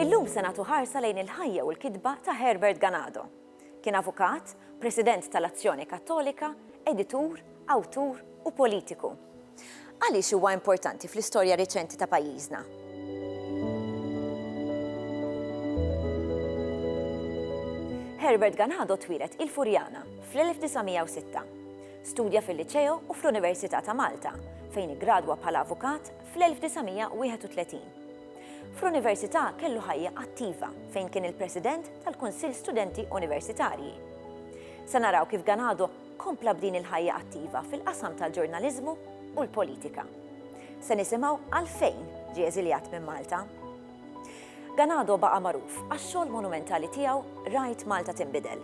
Illum se nagħtu ħarsa lejn il-ħajja u l-kitba ta' Herbert Ganado. Kien avukat, president tal-Azzjoni Kattolika, editur, awtur u politiku. Għaliex huwa importanti fl-istorja riċenti ta' pajjiżna? Herbert Ganado twilet il-Furjana fl-1906. Studja fil-Liċeo u fl-Università ta' Malta, fejn igradwa bħala avukat fl-1931. Fl-Università kellu ħajja attiva fejn kien il-President tal-Kunsill Studenti Universitarji. Se naraw kif Ganado kompla b'din il-ħajja attiva fil-qasam tal-ġurnaliżmu u l-politika. Se nisimgħu għalfejn ġie eżiljat minn Malta. Ganado baqa' magħruf għax-xogħol monumentali tiegħu Rajt Malta Tinbidel.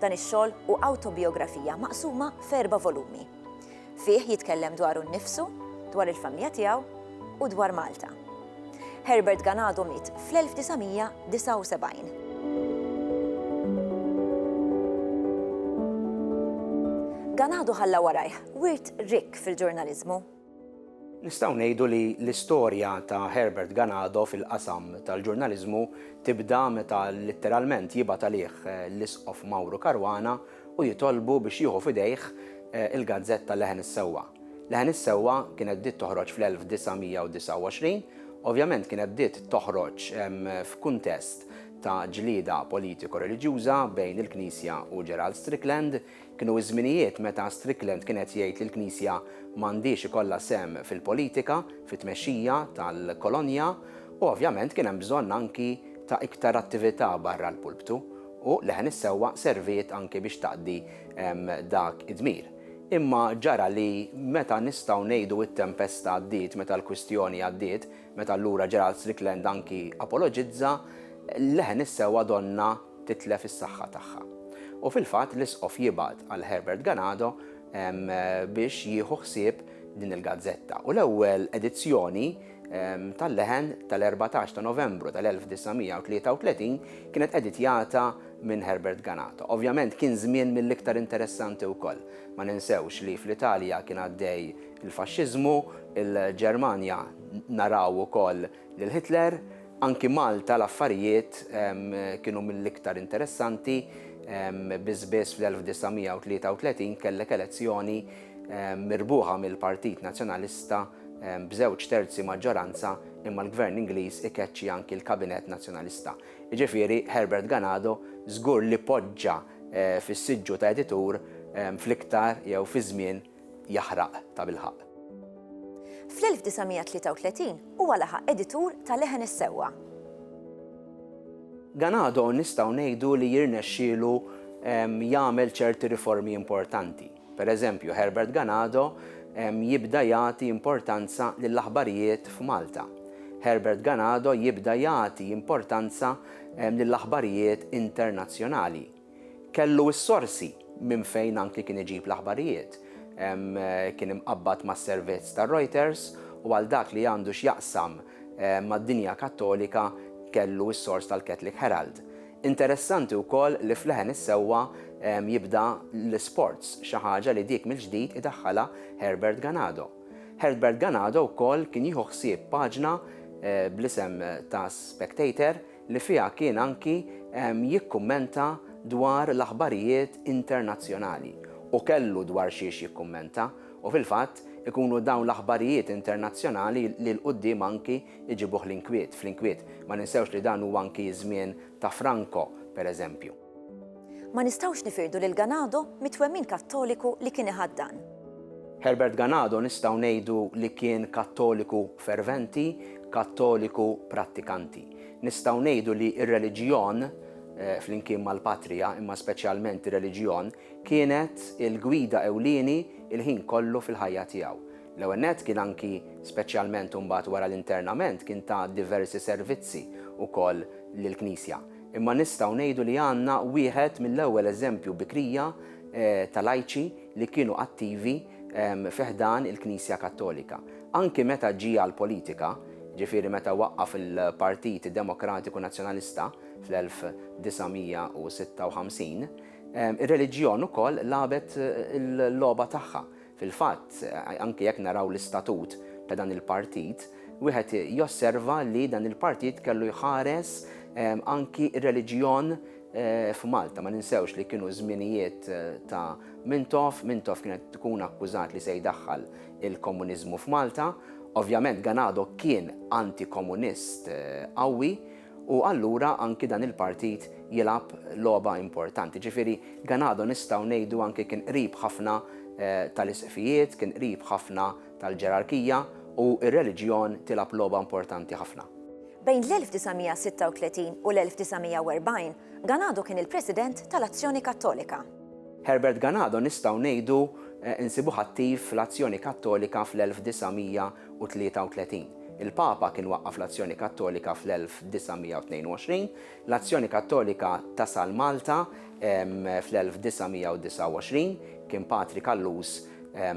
Dan ix-xogħol u awtobiografija maqsuma f'4 volumi. Fih jitkellem dwaru nnifsu, dwar il-familja tiegħu u dwar Malta. Herbert Ganado miet fl-1979. Ganado ħalla warajh wirt rik fil-ġurnaliżmu. Nistgħu ngħidu li l-istorja ta' Herbert Ganado fil-qasam tal-ġurnaliżmu tibda meta litteralment jibgħat għalih l-isqof Mauro Caruana u jitolbu biex jieħu f'idejh il-gazzetta Leħen is-Sewwa. Leħen is-Sewwa kienet bdiet toħroġ fl-1929, ovvjament kienet bdiet toħroġ f'kuntest ta' ġlieda politiko-reliġjuża bejn il-Knisja u Gerald Strickland. Kienu żminijiet meta Strickland kienet jgħid li l-Knisja m'għandix ikollha sem fil-politika, fit-tmexxija tal-kolonja, u ovvjament kien hemm bżonn anki ta' iktar attività barra l-pulptu, u Leħen is-Sewwa serviet anki biex taqdi dak id-dmir. Imma ġara li meta nistgħu ngħidu t-tempesta għaddiet, meta l-kwistjoni għaddiet, meta allura Gerald Strickland anki apologizza, Leħen is-Sewwa donna titlef is-saħħa tagħha. U fil-fatt l-isqof jibgħat għal Herbert Ganado biex jieħu ħsieb din il-gazzetta. U l-ewwel edizzjoni tal-Leħen tal-14 ta' Novembru tal-1933 kienet editjata minn Herbert Ganado. Ovvjament kien żmien mill-iktar interessanti wkoll. Ma ninsewx li fl-Italja kien għaddej il-faxxiżmu, il-Ġermanja naraw ukoll lil Hitler, anki Malta l-affarijiet kienu mill-iktar interessanti. Biss fl-1933 kellek elezzjoni mirbuħa mill-Partit Nazzjonalista b'żewġ terzi maġġoranza, imma l-Gvern Ingliż ikeċċi anki l-Kabinett Nazzjonalista. Jiġifieri Herbert Ganado żgur li poġġa fis-siġġu ta' editur fl-iktar jew fi żmien jaħraq ta' bilħaq. Fl-1933 huwa laħaq editur ta' Leħen is-Sewwa. Ganado nistgħu ngħidu li jirnexxielu jagħmel ċerti riformi importanti. Pereżempju, Herbert Ganado jibda jagħti importanza lill-aħbarijiet f'Malta. Herbert Ganado jibda jagħti importanza lill-aħbarijiet internazzjonali. Kellu s-sorsi minn fejn anki kien iġib l-aħbarijiet. Kien imqabbad mas-servizz ta' Reuters u għal dak li għandu x'jaqsam mad-dinja Kattolika kellu s-sors tal-Catholic Herald. Interessanti wkoll li fl-Leħen is-Sewwa jibda l-sports, xi ħaġa li dik mill-ġdid idaħħalha Herbert Ganado. Herbert Ganado wkoll kien jieħu ħsieb paġna bl-isem ta' Spectator li fiha kien anki jikkummenta dwar l-aħbarijiet internazzjonali u kellu dwar xiex jikkummenta, u fil-fatt ikunu dawn l-aħbarijiet internazzjonali li l-qudiem anki iġibuh l-inkwiet. Fl-inkwiet ma ninsewx li dan huwa anki żmien ta' Franco, pereżempju. Ma nistgħux nifirdu lil Ganado mit-twemmin Kattoliku li kien iħaddan. Herbert Ganado nistgħu ngħidu li kien Kattoliku ferventi, Kattoliku prattikanti. Nistgħu ngħidu li r-reliġjon fl-imkien mal-patrija, imma speċjalment ir-reliġjon, kienet il-gwida ewlieni il-ħin kollu fil-ħajja tiegħu. L-ewwel nett kien anki speċjalment imbagħad wara l-internament kien ta' diversi servizzi wkoll lill-Knisja. Imma nistgħu ngħidu li għandna wieħed mill-ewwel eżempju bikrija ta' lajċi li kienu attivi fiħdan il-Knisja Kattolika. Anki meta ġie għall-politika, ġifieri meta waqqaf il-Partit Demokratiku Nazzjonalista fl-1956, ir-reliġjon ukoll labet il-logħba tagħha. Fil-fatt, anke jekk naraw l-istatut ta' dan il-partit, wieħed josserva li dan il-partit kellu jħares anki ir-reliġjon f'Malta. Ma ninsewx li kienu żminijiet ta' Mintoff kienet tkun akkużat li se jdaħħal il-komuniżmu f'Malta. Ovvjament Ganado kien antikomunist qawwi u allura anki dan il-partit jilab logħba importanti. Ġifieri Ganado nistgħu ngħidu anki kien qrib ħafna tal-isqfijiet, kien qrib ħafna tal-ġerarkija u r-reliġjon tilab logħba importanti ħafna. Bejn l-1936 u l-1940, Ganado kien il-President tal-Azzjoni Kattolika. Herbert Ganado nistgħu ngħidu insibuh attiv fl-Azzjoni Kattolika fl-1933. Il-Papa kien waqqaf l-Azzjoni Kattolika fl-1922, l-Azzjoni Kattolika tasal Malta fl-1929, kien Patri Kallus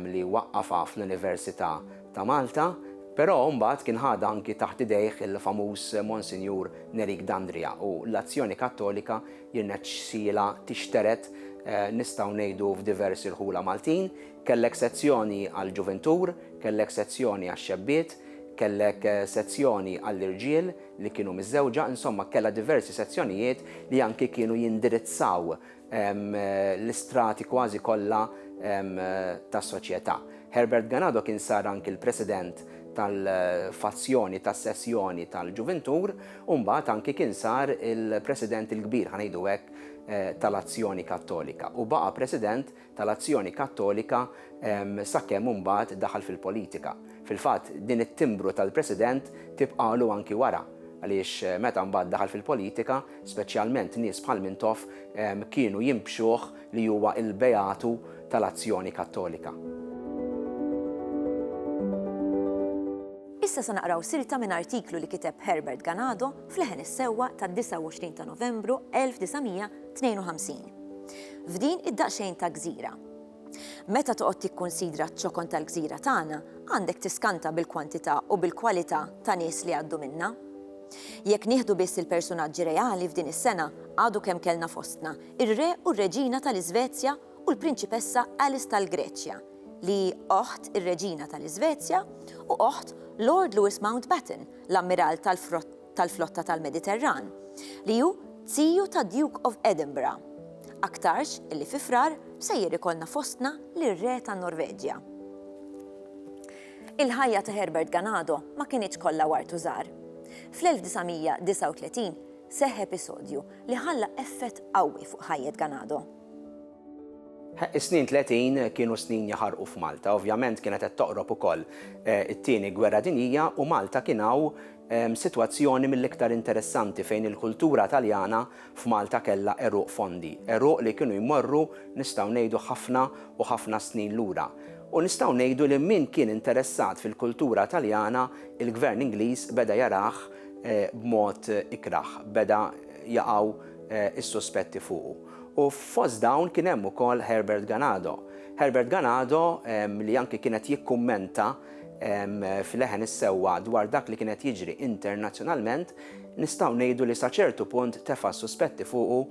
li waqqafa fl-Università ta' Malta, però mbagħad kien ħada anki taħt idejh il-famuż Monsinjur Nerik Dandria u l-Azzjoni Kattolika jirnexxiela tixteret nistgħu ngħidu f'diversi l-ħula Maltin, kellek sezzjoni għall-ġuventur, kellek sezzjoni għax-xebbiet, kellek sezzjoni għall-irġiel li kienu miż-żewġa, insomma kellha diversi sezzjonijiet li anki kienu jindirizzaw l-istrati kważi kollha tas-soċjetà. Herbert Ganado kien sar anki l-President tal-fazzjoni, tas-sessjoni tal-ġuventur, u mbagħad anki kien sar il-President il-kbir ħanejdu hekk tal-Azzjoni Kattolika u baqa' President tal-Azzjoni Kattolika sakemm mbagħad daħal fil-politika. Fil-fatt din it-timbru tal-President tibqalu anki wara għaliex meta mbagħad daħal fil-politika, speċjalment nies bħal Mintoff kienu jimbxuh li huwa il-beatu tal-Azzjoni Kattolika. Issa se naqraw silta minn artiklu li kiteb Herbert Ganado fl-Leħen is-Sewwa tad-29 ta' Novembru 1952. F'din id-daqsxejn ta' gżira. Meta toqgħod tikkunsidra ċ-ċokon tal-gżira tagħna, għandek tiskanta bil-kwantità u bil-kwalità ta' nies li għaddu minnha. Jekk nieħdu biss il-personaġġi reali f'din is-sena għadu kemm kellna fostna ir-re u r-reġina tal-Iżvezja u l-Prinċipessa Alice tal-Greċja li oħt ir-Reġina tal-Iżvezja u oħt Lord Louis Mountbatten, l-ammiral tal-flotta tal-Mediterran, li hu tziju ta' Duke of Edinburgh. Aktarx illi fi frar sejjer ikollna fostna lir-re tan-Norveġja. Il-ħajja ta' Herbert Ganado ma kienx kollha wartu żgħar. Fl-1939 seħħ episodju li ħalla effett qawwi fuq ħajja Ganado. Is-snin 30 kienu snin jaħarqu f'Malta, ovvjament kienet qed toqrob ukoll it-tieni gwerra dinjija u Malta kien hawn sitwazzjoni mill-iktar interessanti fejn il-kultura Taljana f'Malta kellha eruq fondi, eruq li kienu jmorru nistgħu ngħidu ħafna snin lura. U nistgħu ngħidu li min kien interessat fil-kultura Taljana, il-Gvern Ingliż beda jarah b'mod ikraħ, beda jaqgħu is-suspetti fuqu. U fost dawn kien hemm ukoll Herbert Ganado. Herbert Ganado li anke kienet jikkummenta fil-Leħen is-Sewwa dwar dak li kienet jiġri internazzjonalment, nistgħu ngħidu li sa ċertu punt tefa' suspetti fuqu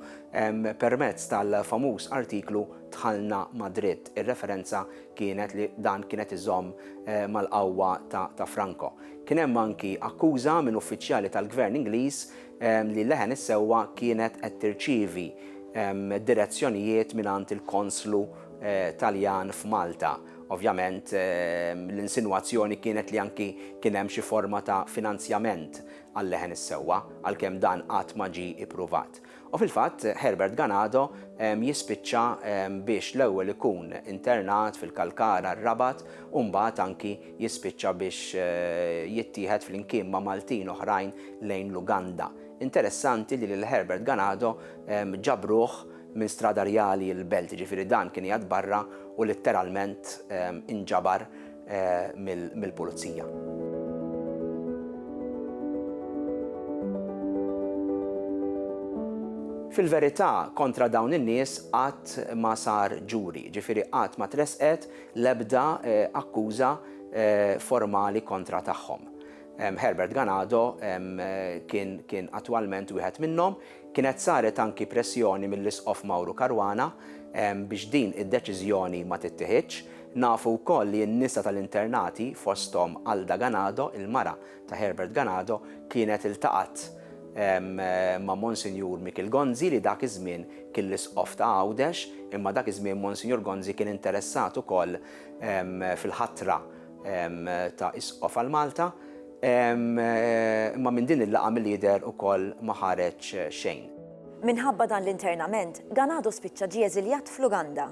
permezz tal-famuż artiklu Dħalna Madrid. Ir-referenza kienet li dan kienet iżomm mal-qawwa ta' Franco. Kien hemm anki akkuża minn uffiċjali tal-Gvern Ingliż li l-Leħen is-Sewwa kienet qed tirċievi direzzjonijiet mingħand il-Konslu Taljan f'Malta. Ovvjament l-insinuazzjoni kienet li anki kien hemm xi forma ta' finanzjament għal-Leħen is-Sewwa għalkemm dan qatt ma ġie ippruvat. U fil-fatt Herbert Ganado jispiċċa biex l-ewwel ikun internat fil-Kalkara r-Rabat u mbagħad anki jispiċċa biex jittieħed fl-imkien ma' Maltin oħrajn lejn l-Uganda. Interessanti li l-Herbert Ganado ġabruh minn strada rjali l-belt, ġifieri dan kien jgħid barra u letteralment inġabar mill-pulizija. Fil-verità kontra dawn in-nies qatt ma sar ġuri, ġifieri qatt ma tresqet l-ebda akkuża formali kontra tagħhom. Herbert Ganado kien attwalment wieħed minnhom, kienet saret anki pressjoni mill-Isqof Mauro Caruana biex din id-deċiżjoni ma tittieħedx. Nafu wkoll li n-nisa tal-internati fosthom Alda Ganado, il-mara ta' Herbert Ganado, kienet iltaqat ma' Monsignor Mikil Gonzi li dak iż-żmien kien l-isqof ta' Għawdex, imma dak iż-żmien Monsignor Gonzi kien interessat ukoll fil-ħatra ta' isqof għal Malta, imma minn din il-laqgħa mill-lider ukoll ma ħareġ xejn. Minħabba dan l-internament, Ganado spiċċa ġie eżiljat fl-Uganda.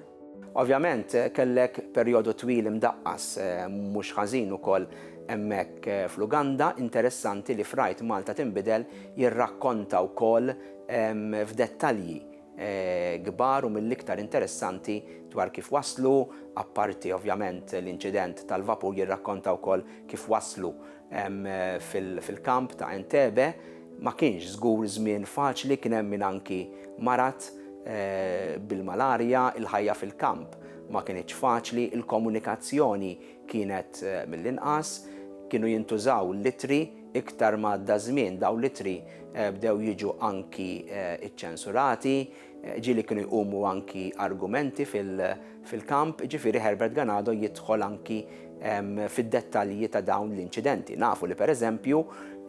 Ovvjament kellek perjodu twil imdaqqas mhux ħażin ukoll hemmhekk fl-Uganda, interessanti li f'Rajt Malta Tinbidel jirrakkonta wkoll f'dettalji kbar u mill-iktar interessanti dwar kif waslu, apparti ovvjament l-inċident tal-vapur jirrakkonta wkoll kif waslu fil-kamp ta' Entebbe. Ma kienx żgur żmien faċli, kien hemm min anki marat bil-malarja, il-ħajja fil-kamp ma kienx faċli, il-komunikazzjoni kienet mill-inqas, kienu jintużaw litri, iktar ma għadda żmien daw litri bdew jiġu anki iċċensurati, ġieli kienu jqumu anki argumenti fil-kamp, ġifieri Herbert Ganado jidħol anki fid-dettalji ta' dawn l-inċidenti. Nafu li pereżempju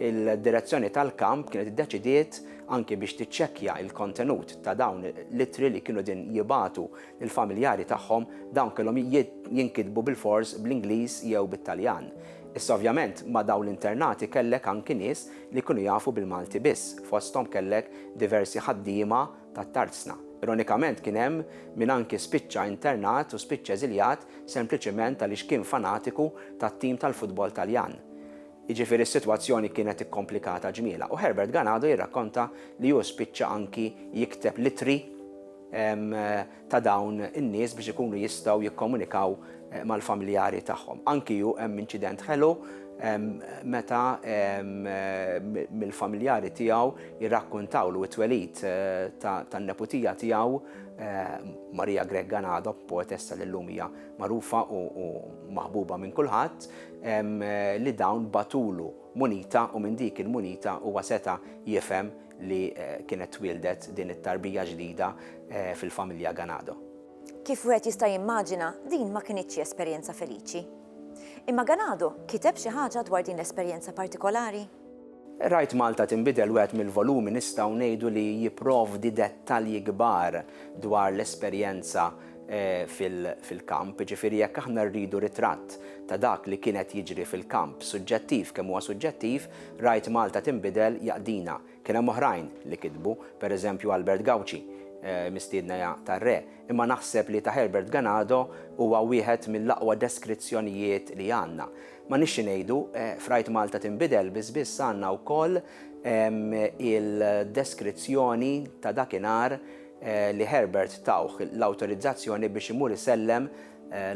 il-direzzjoni tal-kamp kienet iddeċidiet anke biex tiċċekkja il-kontenut ta' dawn litri li kienu din jibatu lill-familjari tagħhom, dawn kellhom jinkitbu bil-fors bl-Ingliż jew bit-Taljan. Issa ovvjament ma' dawn l-internati kellek anki nies li kienu jafu bil-Malti biss, fosthom kellek diversi ħaddiema tat-Tarzna. Ironikament kien hemm min anki spiċċa internat u spiċċa eżiljat sempliċement għaliex kien fanatiku tat-tim tal-futbol Taljan. Jiġifieri s-sitwazzjoni kienet ikkomplikata ġmiela u Herbert Ganado jirrakkonta li hu spiċċa anki jikteb litri ta' dawn in-nies biex ikunu jistgħu jikkomunikaw mal-familjari tagħhom. Anki hu hemm inċident ħelu meta mill-familjari tiegħu jirrakkuntawlu t-twelid tan-neputija tiegħu Maria Greg Ganado, poetessa li llum hija magħrufa u maħbuba minn kulħadd, li dawn batulu munita u minn dik il-munita huwa seta' jifhem li kienet twildet din it-tarbija ġdida fil-familja Ganado. Kif wieħed jista' jimmaġina din ma kienitx esperjenza feliċi. Imma Ganado kiteb xi ħaġa dwar din l-esperjenza partikolari? Rajt Malta Tinbidel wieħed mill-volumi nistgħu ngħidu li jipprovdi dettalji kbar dwar l-esperjenza fil-kamp, ġifieri jekk aħna rridu ritratt ta' dak li kienet jiġri fil-kamp, suġġettiv kemm huwa suġġettiv, Rajt Malta Tinbidel jaqdina. Kien hemm oħrajn li kitbu, pereżempju Albert Gauci, mistiedna tar-re, imma naħseb li ta' Herbert Ganado huwa wieħed mill-aqwa deskrizzjonijiet li għandna. Ma nixxi ngħidu f'Rajt Malta Tinbidel biss għandna wkoll il-deskrizzjoni ta' dakinhar li Herbert tawh l-awtorizzazzjoni biex imur isellem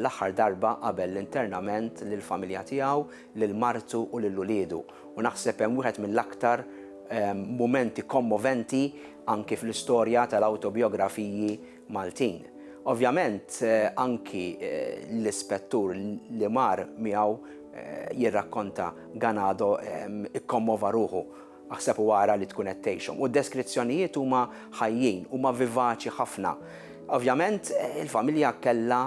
l-aħħar darba qabel l-internament lill-familja tiegħu, lil martu u lil uliedu. U naħseb hemm wieħed mill-aktar momenti kommoventi anki fl-istorja tal-autobiografiji Maltin. Ovvjament anki l-ispettur li mar miegħu jirrakkonta Ganado ikkommova ruħu. Aħseb wara li tkun qed tgħixhom. U d-deskrizzjonijiet huma ħajjin, huma vivaċi ħafna. Ovvjament il-familja kellha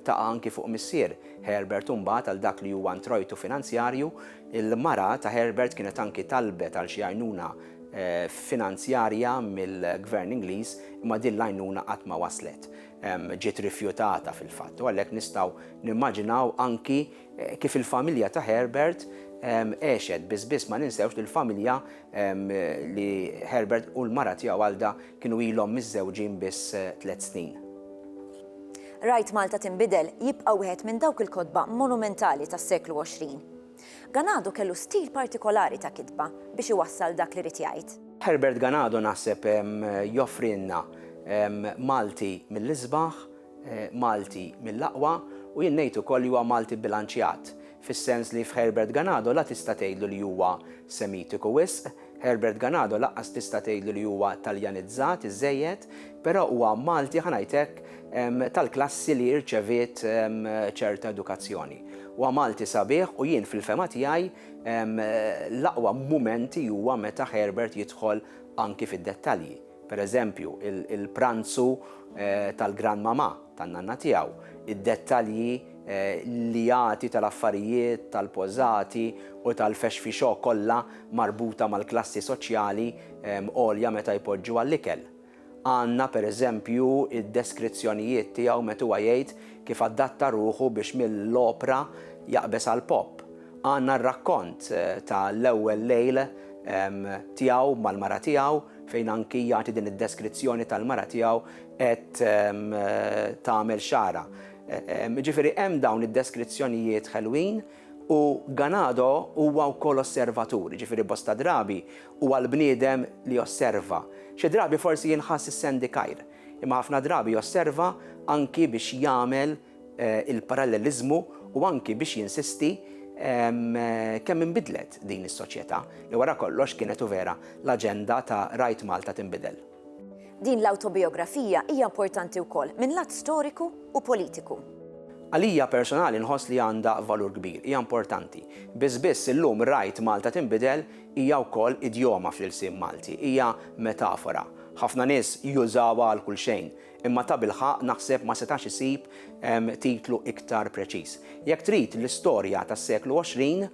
taqa' anki fuq missier Herbert imbagħad għal dak li huwa introjtu finanzjarju. Il-mara ta' Herbert kienet anki talbet għal xi għajnuna finanzjarja mill-Gvern Ingliż, imma din l-għajnuna qatt ma waslet. Ġiet rifjutata fil-fatt. U għalhekk nistgħu nimmaġinaw anki kif il-familja ta' Herbert għexet biss ma ninsewx li l-familja li Herbert u l-mara tiegħu Alda kienu ilhom miżżewġin biss 3 snin. Rajt Malta Tinbidel jibqa' wieħed minn dawk il-kotba monumentali tas-seklu 20. Ganado kellu stil partikolari ta' kitba biex iwassal dak li rid jgħid. Herbert Ganado naħseb joffrilna Malti mill-isbaħ, Malti mill-aqwa u jien ngħid ukoll li huwa Malti bilanċjat. Fis-sens li f'Herbert Ganado la tista' tgħidlu li huwa semitiku wisq, Herbert Ganado laqqas tista' tgħidlu li huwa Taljanizzat iżejjed, però huwa Malti ħanajtek tal-klassi li rċeviet ċerta edukazzjoni. Huwa Malti sabiħ u jien fil-fema tiegħi l-aqwa mumenti huwa meta Herbert jidħol anki fid-dettalji. Pereżempju, il-pranzu tal-Gran Mama tan-nanna tiegħu, id-dettalji li jagħti tal-affarijiet, tal-pożati u tal-fexfixo kollha marbuta mal-klassi soċjali għolja meta jpoġġu għall-ikel. Għandna pereżempju id-deskrizzjonijiet tiegħu meta huwa jgħid kif adatta ruħu biex mill-opra jaqbes għal pop. Għandna r-rakkont tal-ewwel lejl tiegħu mal-mara tiegħu fejn anki jagħti din id-deskrizzjoni tal-mara tiegħu qed tagħmel xara. Ġifieri hemm dawn id-deskrizzjonijiet ħelwin u Ganado huwa wkoll osservatur, ġifieri bosta drabi huwa l-bniedem li osserva. Xi drabi forsi jinħass is-sendikajr, imma ħafna drabi josserva anki biex jagħmel il-parallelizmu u anki biex jinsisti kemm inbidlet din is-soċjetà li wara kollox kienet vera l-aġenda ta' Rajt Malta tinbidel. Din l-autobiografija hija importanti wkoll minn lat storiku u politiku. Għalija personali nħoss li għandha valur kbir, hija importanti. Biss illum Rajt Malta tinbidel hija wkoll idjoma fl-ilsiem Malti, hija metafora. Ħafna nies jużawha għal kull xejn, imma ta' bilħaq naħseb ma setax isib titlu iktar preċiż. Jekk trid l-istorja tas-seklu 20,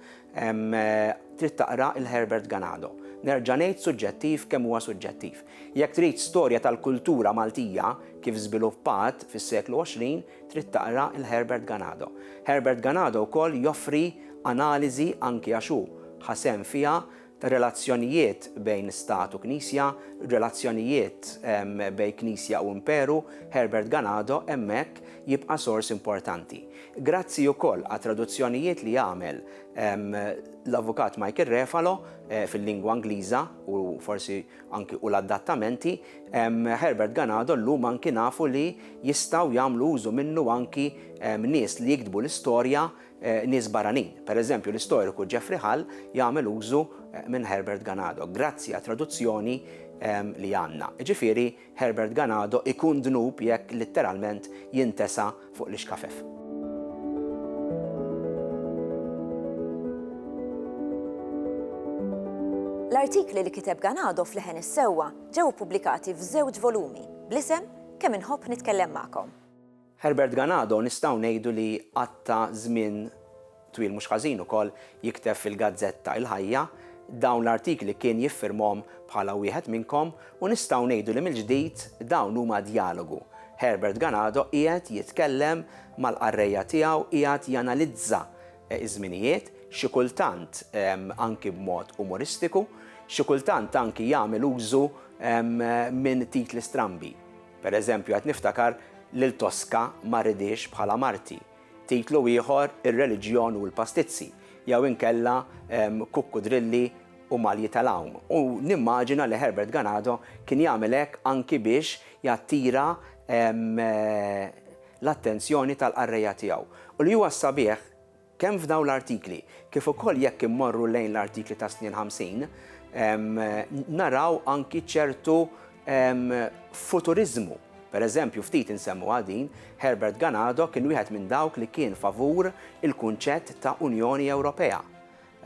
trid taqra il-Herbert Ganado. Nerġa' ngħid suġġettiv kemm huwa suġġettiv. Jekk trid storja tal-kultura Maltija kif żviluppat fis-seklu 20, trid taqra il-Herbert Ganado. Herbert Ganado wkoll joffri analiżi anki għax hu ħasem fiha ta' relazzjonijiet bejn Stat u Knisja, relazzjonijiet bejn Knisja u Imperu. Herbert Ganado hemmhekk jibqa' sors importanti. Grazzi wkoll għat traduzzjonijiet li jagħmel l-avukat Michael Refalo fil-lingwa Ingliża u forsi anki u l-adattamenti, Herbert Ganado llum anki nafu li jistgħu jagħmlu użu minnu anki nies li jiktbu l-istorja nies barranin. Pereżempju l-istoriku Jeffrey Hall jagħmel użu minn Herbert Ganado grazzi għat traduzzjoni li għandna. Ġifieri Herbert Ganado ikun dnub jekk litteralment jintesa fuq l-ixkafef. L-artikli li kiteb Ganado fl-ħen is-sewwa ġew pubblikati f'żewġ volumi bl-isem Kemm inħobb nitkellem magħkom. Herbert Ganado nistgħu ngħidu li għatta żmien twil mhux ħażin ukoll jikteb fil-Gazzetta Il-Ħajja. Dawn l-artikli kien jiffirmhom bħala wieħed minnkom u nistgħu ngħidu li mill-ġdid dawn huma dialogu. Herbert Ganado qiegħed jitkellem mal-qarrejja tiegħu, qiegħed janalizza iż-żminijiet, xi kultant anki b'mod umoristiku, xi kultant anki jagħmel użu minn titli strambi. Pereżempju qed niftakar lil Tosca ma ridix bħala Marti. Titlu ieħor Ir-reliġjon u l-pastizzi, jew inkella Kukkudrilli u Malji tal-Hawn. U nimmaġina li Herbert Ganado kien jagħmel hekk anki biex jattira l-attenzjoni tal-qarrejja tiegħu. U li huwa sabiħ kemm f'dawn l-artikli kif ukoll jekk immorru lejn l-artikli ta' snin 50, naraw anki ċertu futurizmu. Pereżempju, ftit insemmu għadin, Herbert Ganado kien wieħed minn dawk li kien favur il-kunċett ta' Unjoni Ewropea.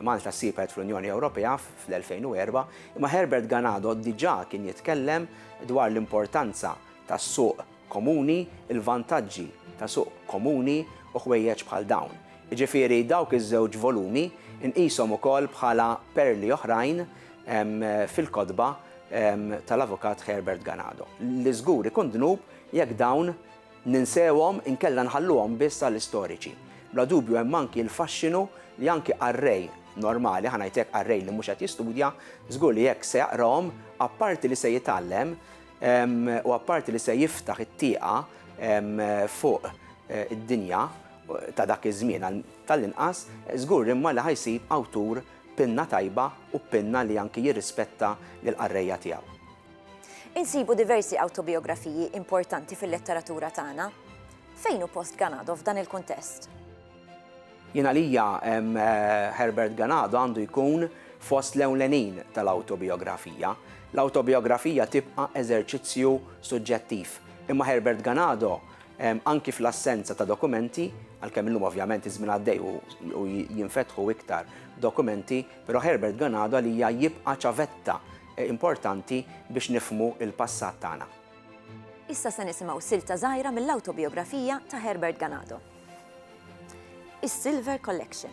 Malta ssibet fl-Unjoni Ewropea fl-2004, imma Herbert Ganado diġà kien jitkellem dwar l-importanza tas-suq komuni, il-vantaġġi ta' suq komuni u ħwejjeġ bħal dawn. Ġifieri dawk iż-żewġ volumi inqishom ukoll bħala perli oħrajn fil-kotba tal-avukat Herbert Ganado. Li żgur ikun dnub jekk dawn ninsewhom inkella nħalluhom biss għall-istoriċi. Bla dubju hemm anki l-faxxinu li anki qarrej normali, ħanajtek qarrej li mhux qed jistudja, żgur li jekk se jaqrahom, apparti li se jitgħallem u apparti li se jiftaħ it-tieqa fuq id-dinja ta' dak iż-żmien tal-inqas, żgur imma li ħajsib awtur pinna tajba u pinna li anki jirrispetta lill-qarrejja tiegħu. Insibu diversi autobiografiji importanti fil-letteratura tagħna. Fejn hu post Ganado f'dan il-kuntest? Jien għalija Herbert Ganado għandu jkun fost l-ewlenin tal-autobiografija. L-autobiografija tibqa' eżerċizzju suġġettiv. Imma Herbert Ganado anki fl-assenza ta' dokumenti, għalkemm illum ovvjament iż-żmien għaddej u jinfetħu iktar dokumenti, però Herbert Ganado għalija jibqa' ċavetta importanti biex nifhmu il-passat tagħna. Issa se nisimgħu silta żgħira mill-autobiografija ta' Herbert Ganado. is-Silver Collection.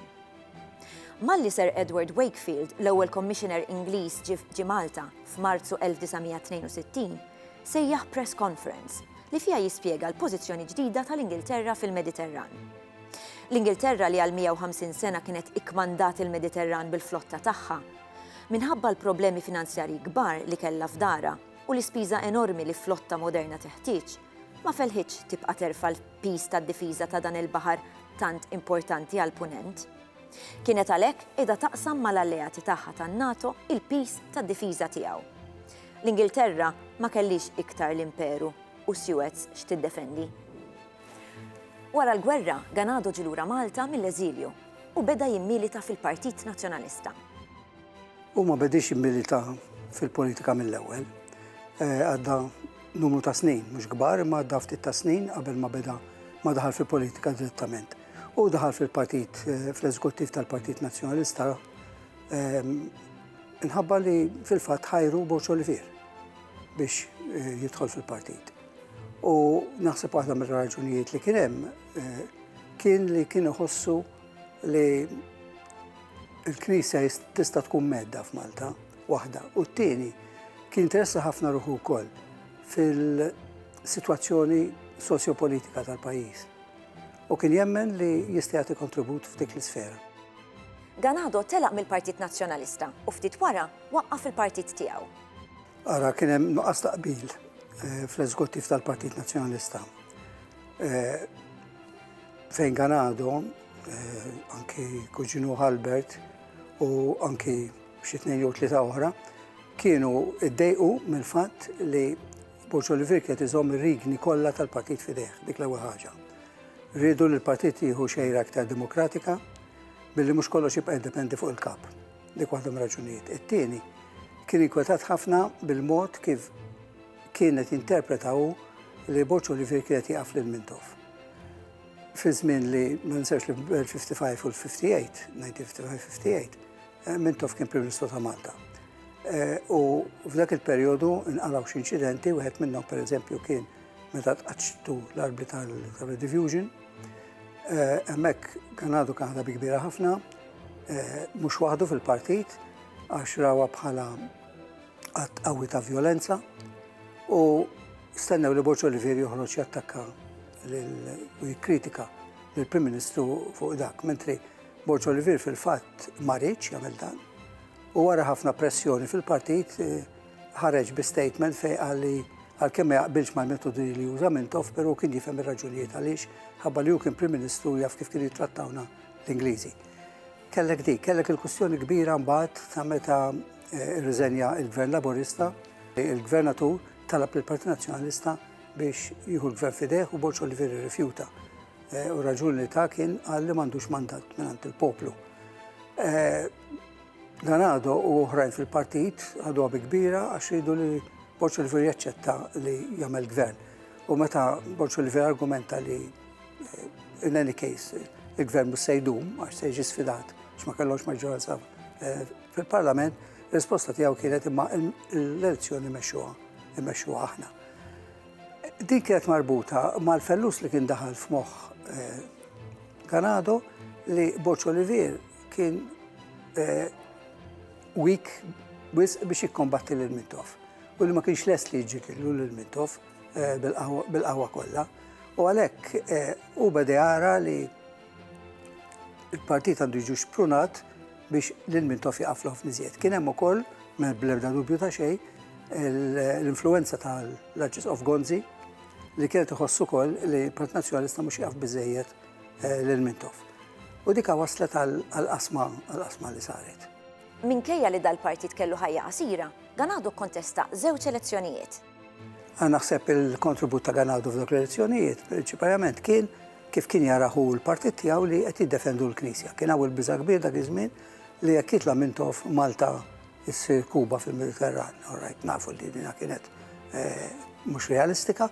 Malli Sir Edward Wakefield, l-ewwel Commissioner Ingliż ġi Malta f'Marzu 1962, sejjaħ press conference li fiha jispjega l-pożizzjoni ġdida tal-Ingilterra fil-Mediterran. L-Ingilterra li għal 150 sena kienet ikkmandat il-Mediterran bil-flotta tagħha, minħabba l-problemi finanzjarji kbar li kellha f'dara u l-ispiża enormi li flotta moderna teħtieġ, ma felħitx tibqa' terfa' l-piż tad-difiża ta' dan il-baħar tant importanti għall-punent. Kienet għalhekk qiegħda taqsam mal-alleati tagħha tan-NATO il-piż tad-difiża tiegħu. L-Ingilterra ma kellix iktar l-imperu u Suez x'tiddefendi. Wara l-gwerra, Ganado ġie lura Malta mill-eżilju u beda jimmilita fil-Partit Nazzjonalista. U ma bedix jimmilita fil-politika mill-ewwel. Għadda numru ta' snin, mhux kbar, imma għadda ftit ta' snin qabel ma daħal fil-politika direttament. U daħal fil-partit, fl-eżekuttiv tal-Partit Nazzjonalista, inħabba li fil-fatt ħajru Boċ Olivier biex jidħol fil-partit. U naħseb waħda mill-raġunijiet li kien hemm kien li kienu ħossu li l-Knisja tista' tkun medda f'Malta, waħda. U t-tieni kien interessa ħafna ruħu wkoll fil-sitwazzjoni sosjopolitika tal-pajjiż. U kien jemmen li jista' jagħti kontribut f'dik l-isfera. Ganado telaq mill-Partit Nazzjonalista u ftit wara waqqaf il-partit tiegħu. Ara kien hemm nuqqas taqbil fl-eżekuttiv tal-Partit Nazzjonalista. Fejn Ganado, anki kuġinu Albert u anki xi tnejn jew tlieta oħra, kienu iddejqu mill-fatt li Boċ Olivier kienet iżomm ir-rigni kollha tal-partit fidejh, dik l-ewwel ħaġa. Rridu li l-partit jieħu xejra aktar demokratika billi mhux kollox jibqa' indipendi fuq il-kap. Dik waħda mir-raġunijiet. It-tieni kien inkwetat ħafna bil-mod kif kienet interpretaw li Boċ Olivier kienet jaqaf lil Mintoff. Fi żmien li ma nsewx li bil-55 u l-58, 1955-58, Mintoff kien Prim Ministru ta' Malta. U f'dak il-perjodu inqalaw xi inċidenti, wieħed minnhom pereżempju kien meta tqaċċtu l-arbli tal-Redifusion. Hemmhekk Ganado kien ħada bi kbira ħafna, mhux waħdu fil-partit għax rawha bħala qatt qawwi ta' vjolenza u stennew li Boċ Olivier joħroġ jattakka u jikkritika lill-Prim Ministru fuq dak, mentri Boċ Olivier fil-fatt ma rridx jagħmel dan. U wara ħafna pressjoni fil-partit ħareġ bi statement fejn qal li għalkemm ma jaqbilx mal-metodi li juża Mintoff, però kien jifhem ir-raġunijiet għaliex ħabba li hu kien Prim Ministru jaf kif kienu jittrattawna l-Ingliżi. Kellek il-kwistjoni kbira mbagħad ta' meta rriżenja l-Gvern Laburista, il-Gvernatur talab lill-Partit Nazzjonalista biex jieħu l-Gvern fideh u Boċ Olivier irrifjuta. U raġuni li ta' kien qal li m'għandux mandat mingħand il-poplu. Ganado u oħrajn fil-partit għadu bi kbira għax jridu li Boċ Olivier jaċċetta li jagħmel gvern. U meta Boċ Olivier argumenta li in any case il-gvern mhux se jdum għax se jiġi sfidat għax ma kellux maġġoranza fil-Parlament, risposta tiegħu kienet imma l-elezzjoni immexxuha aħna. Din kienet marbuta mal-fellus li kien daħal f'moħħ Ganado li Boċ Olivier kien weak biex jikkombatti l-Mintoff. U li ma kienx lest li jġikillu l-Mintoff bil-qawwa kollha. U għalhekk u beda jara li il-partit għandu jiġu xprunat biex l-Mintoff jaqaf ħafna iżjed. Kien hemm ukoll bl-ebda dubju ta' xejn l-influenza tal-Duchess of Gonzi li kienet iħossu wkoll li l-Partit Nazzjonalista mhux jaqaf biżżejjed l-Mintoff. U dika waslet għall-qasma li saret. Minkejja li dal-partit kellu ħajja qasira, Ganado kontesta żewġ elezzjonijiet. Naħseb il-kontribut ta' Ganado f'dak l-elezzjonijiet prinċipalment kien kif kien jaraħu l-partit tiegħu li qed jiddefendu l-Knisja. Kien hawn il-biża' kbir dak iż-żmien li jekk jitla' Mintoff Malta issir Kuba fil-Mediterran. Orajt nafu li dinha kienet mhux realistika,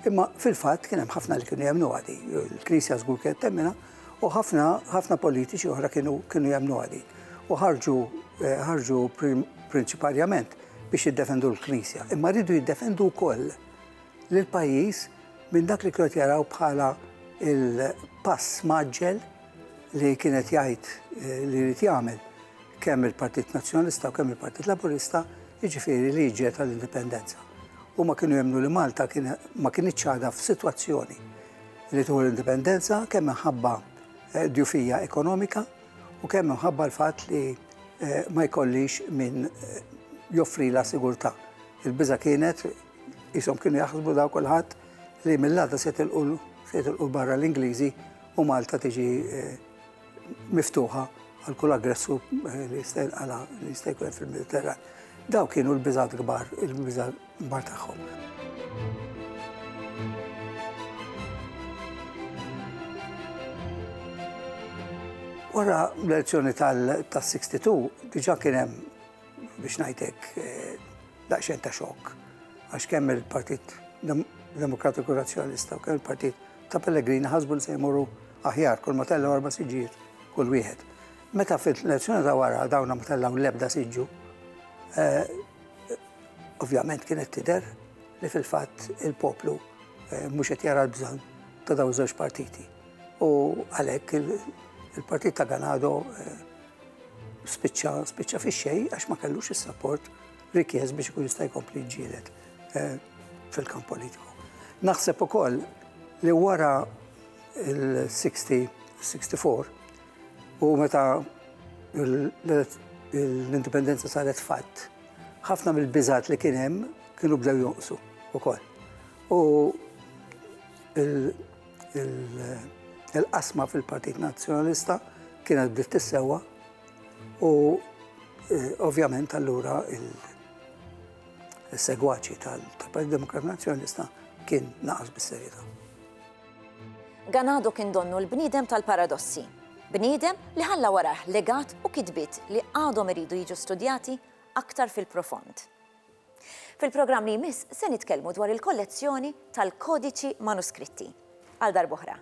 imma fil-fatt kien hemm ħafna li kienu jemmnu għadi. Il-Knisja żgur kienet temmina u ħafna politiċi oħra kienu jemmnu għadi. U ħarġu prinċipalment biex jiddefendu l-Knisja. Imma rridu jiddefendu wkoll lill-pajjiż minn dak li kienu jaraw bħala il-pass maġġel li kienet jgħid li jrid jagħmel kemm il-Partit Nazzjonalista u kemm il-Partit Laburista, jiġifieri li ġiet tal-indipendenza. U ma kienu jemnu li Malta ma kienitx għadha f'sitwazzjoni li tuħu l-indipendenza kemm minħabba djufija ekonomika u kemm minħabba l-fatt li ma jkollix min joffri la sigurtà. Il-biża kienet ishom kienu jaħsbu daw kulħadd li mill-għada se tilqu barra l-Ingliżi u Malta tiġi miftuħa għal kull aggressur li jista' jkun fil-Mediterran. Daw kienu l-biżgħat kbar, il-biżgħat kbar tagħhom. Wara l-elezzjoni tal-62 diġà kien hemm biex ngħidlek daqsxejn ta' xokk għax kemm il-Partit Demokratiku Nazzjonalista u kemm il-Partit ta' Pellegrini ħasbu li se jmorru aħjar kull ma tellaw 4 siġġijiet kull wieħed. Meta fil-elezzjoni ta' wara dawna ma tellaw l-ebda siġġu, ovvjament kienet tidher li fil-fatt il-poplu mhux qed jara l-bżonn ta' dawn żewġ partiti. U għalhekk il-Partit ta' Ganado spiċċa fix-xejn għax ma kellux is-support rikjeż biex ikun jista' jkompli jġieled fil-kamp politiku. Naħseb ukoll li wara il-64 u meta l-indipendenza saret fatt, ħafna mill-biżgħat li kien hemm kienu bdew jonqsu ukoll. U il-qasma fil-Partit Nazzjonalista kienet bdiet tissewwa u ovvjament allura il-segwaċi tal-Partit Demokratiku Nazzjonalista kien naqas bis-serjetà. Ganado kien donnu l-bniedem tal-paradossi. Bniedem li ħalla warah legat u kitbiet li għadhom iridu jiġu studjati aktar fil-profond. Fil-programm li jmiss se nitkellmu dwar il-kollezzjoni tal-kodiċi manuskritti. Għal darb'oħra.